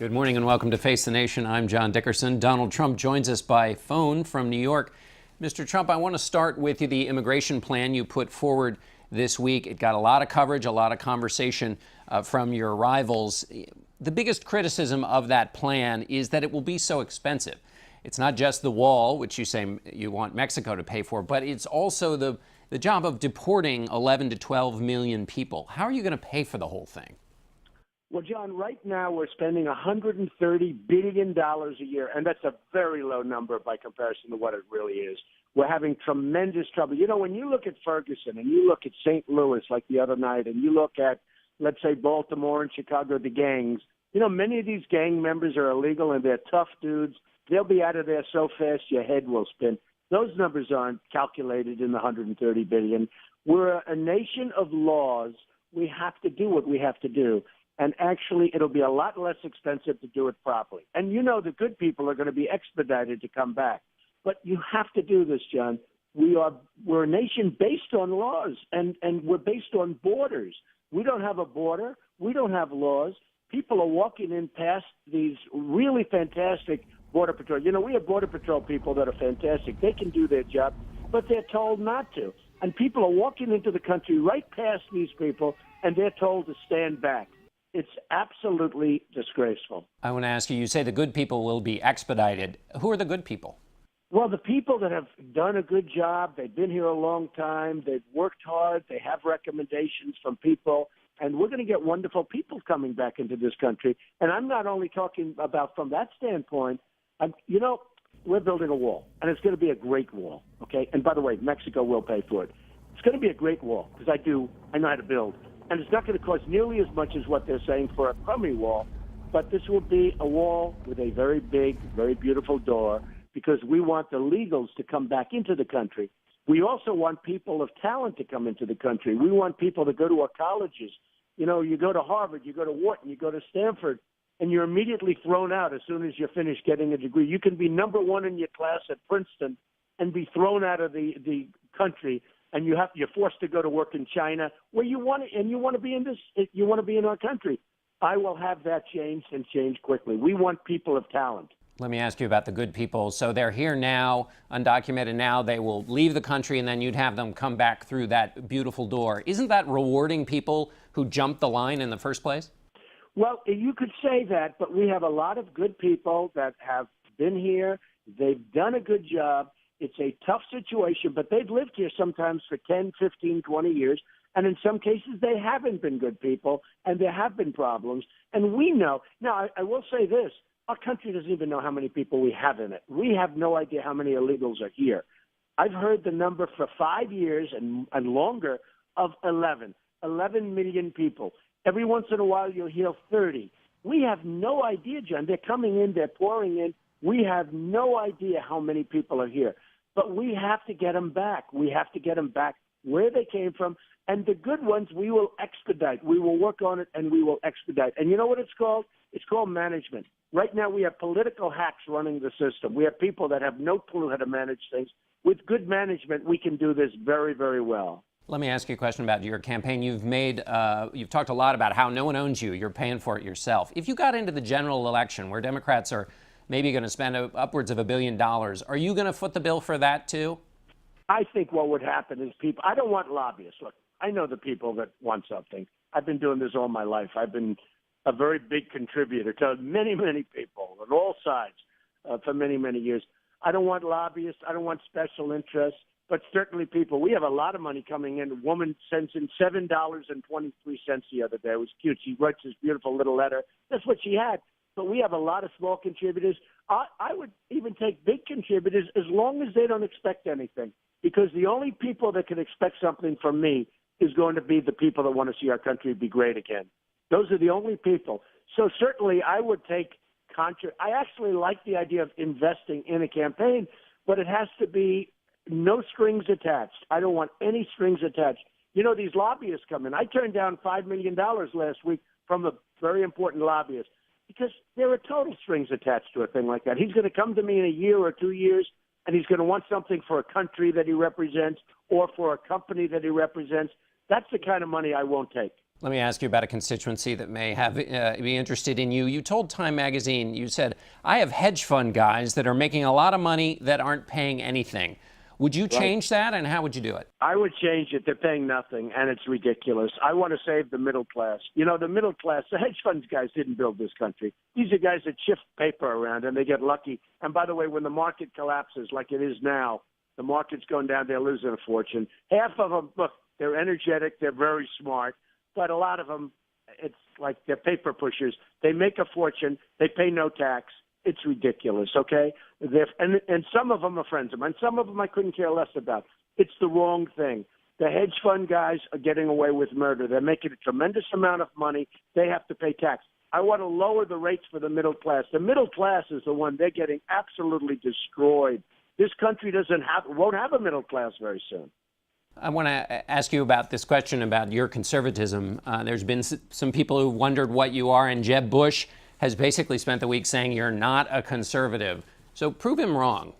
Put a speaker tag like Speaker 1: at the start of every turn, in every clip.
Speaker 1: Good morning and welcome to Face the Nation. I'm John Dickerson. Donald Trump joins us by phone from New York. Mr. Trump, I want to start with the immigration plan you put forward this week. It got a lot of coverage, a lot of conversation from your rivals. The biggest criticism of that plan is that it will be so expensive. It's not just the wall, which you say you want Mexico to pay for, but it's also the job of deporting 11 to 12 million people. How are you going to pay for the whole thing?
Speaker 2: Well, John, right now we're spending $130 billion a year, and that's a very low number by comparison to what it really is. We're having tremendous trouble. You know, when you look at Ferguson and you look at St. Louis like the other night, and you look at, let's say, Baltimore and Chicago, the gangs, you know, many of these gang members are illegal and they're tough dudes. They'll be out of there so fast your head will spin. Those numbers aren't calculated in the $130 billion. We're a nation of laws. We have to do what we have to do. And actually, it'll be a lot less expensive to do it properly. And you know the good people are going to be expedited to come back. But you have to do this, John. We're a nation based on laws, and we're based on borders. We don't have a border. We don't have laws. People are walking in past these really fantastic Border Patrol. You know, we have Border Patrol people that are fantastic. They can do their job, but they're told not to. And people are walking into the country right past these people, and they're told to stand back. It's absolutely disgraceful.
Speaker 1: I want to ask you, you say the good people will be expedited. Who are the good people?
Speaker 2: Well, the people that have done a good job, they've been here a long time, they've worked hard, they have recommendations from people, and we're going to get wonderful people coming back into this country. And I'm not only talking about from that standpoint. You know, we're building a wall, and it's going to be a great wall, okay? And by the way, Mexico will pay for it. It's going to be a great wall because I know how to build. And it's not going to cost nearly as much as what they're saying for a crummy wall, but this will be a wall with a very big, very beautiful door because we want the legals to come back into the country. We also want people of talent to come into the country. We want people to go to our colleges. You know, you go to Harvard, you go to Wharton, you go to Stanford, and you're immediately thrown out as soon as you finish getting a degree. You can be number one in your class at Princeton and be thrown out of the country, and you're forced to go to work in China where you want to, and you want to be in this. You want to be in our country. I will have that changed and change quickly. We want people of talent.
Speaker 1: Let me ask you about the good people. So they're here now, undocumented now. They will leave the country, and then you'd have them come back through that beautiful door. Isn't that rewarding people who jumped the line in the first place?
Speaker 2: Well, you could say that, but we have a lot of good people that have been here. They've done a good job. It's a tough situation, but they've lived here sometimes for 10, 15, 20 years. And in some cases, they haven't been good people, and there have been problems. And we know. Now, I will say this. Our country doesn't even know how many people we have in it. We have no idea how many illegals are here. I've heard the number for 5 years and longer of 11 million people. Every once in a while, you'll hear 30. We have no idea, John. They're coming in. They're pouring in. We have no idea how many people are here. But we have to get them back. We have to get them back where they came from. And the good ones, we will expedite. We will work on it, and we will expedite. And you know what it's called? It's called management. Right now, we have political hacks running the system. We have people that have no clue how to manage things. With good management, we can do this very, very well.
Speaker 1: Let me ask you a question about your campaign. You've talked a lot about how no one owns you. You're paying for it yourself. If you got into the general election where Democrats are maybe going to spend upwards of $1 billion, are you going to foot the bill for that too?
Speaker 2: I think what would happen is I don't want lobbyists. Look, I know the people that want something. I've been doing this all my life. I've been a very big contributor to many, many people on all sides for many, many years. I don't want lobbyists. I don't want special interests. But certainly people, we have a lot of money coming in. A woman sends in $7.23 the other day. It was cute. She writes this beautiful little letter. That's what she had. But we have a lot of small contributors. I would even take big contributors as long as they don't expect anything. Because the only people that can expect something from me is going to be the people that want to see our country be great again. Those are the only people. So certainly I would take I actually like the idea of investing in a campaign, but it has to be no strings attached. I don't want any strings attached. You know, these lobbyists come in. I turned down $5 million last week from a very important lobbyist because there are total strings attached to a thing like that. He's going to come to me in a year or 2 years, and he's going to want something for a country that he represents or for a company that he represents. That's the kind of money I won't take.
Speaker 1: Let me ask you about a constituency that may have be interested in you. You told Time magazine, you said, I have hedge fund guys that are making a lot of money that aren't paying anything. Would you change that, and how would you do it?
Speaker 2: I would change it. They're paying nothing, and it's ridiculous. I want to save the middle class. You know, the middle class, the hedge funds guys didn't build this country. These are guys that shift paper around, and they get lucky. And by the way, when the market collapses like it is now, the market's going down, they're losing a fortune. Half of them, look, they're energetic, they're very smart, but a lot of them, it's like they're paper pushers. They make a fortune, they pay no tax. It's ridiculous, okay? And some of them are friends of mine. Some of them I couldn't care less about. It's the wrong thing. The hedge fund guys are getting away with murder. They're making a tremendous amount of money. They have to pay tax. I want to lower the rates for the middle class. The middle class is the one they're getting absolutely destroyed. This country won't have a middle class very soon.
Speaker 1: I want to ask you about this question about your conservatism. There's been some people who wondered what you are, and Jeb Bush has basically spent the week saying you're not a conservative. So prove him wrong.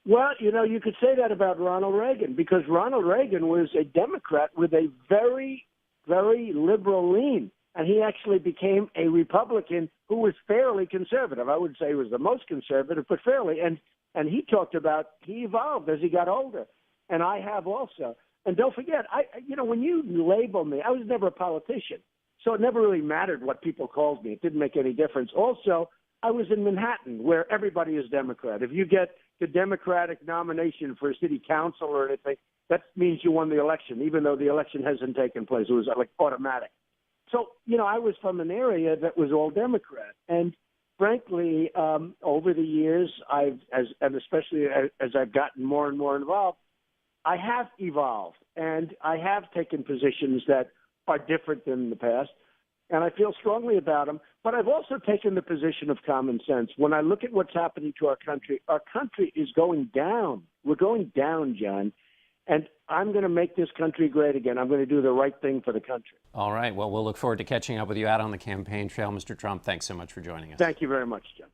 Speaker 2: Well, you know, you could say that about Ronald Reagan, because Ronald Reagan was a Democrat with a very, very liberal lean. And he actually became a Republican who was fairly conservative. I wouldn't say he was the most conservative, but fairly. And he talked about he evolved as he got older. And I have also. And don't forget, when you label me, I was never a politician. So it never really mattered what people called me. It didn't make any difference. Also, I was in Manhattan, where everybody is Democrat. If you get the Democratic nomination for a city council or anything, that means you won the election, even though the election hasn't taken place. It was like automatic. So, I was from an area that was all Democrat. And frankly, over the years, and especially as I've gotten more and more involved, I have evolved, and I have taken positions that are different than the past, and I feel strongly about them. But I've also taken the position of common sense. When I look at what's happening to our country is going down. We're going down, John. And I'm going to make this country great again. I'm going to do the right thing for the country.
Speaker 1: All right. Well, we'll look forward to catching up with you out on the campaign trail, Mr. Trump. Thanks so much for joining us.
Speaker 2: Thank you very much, John.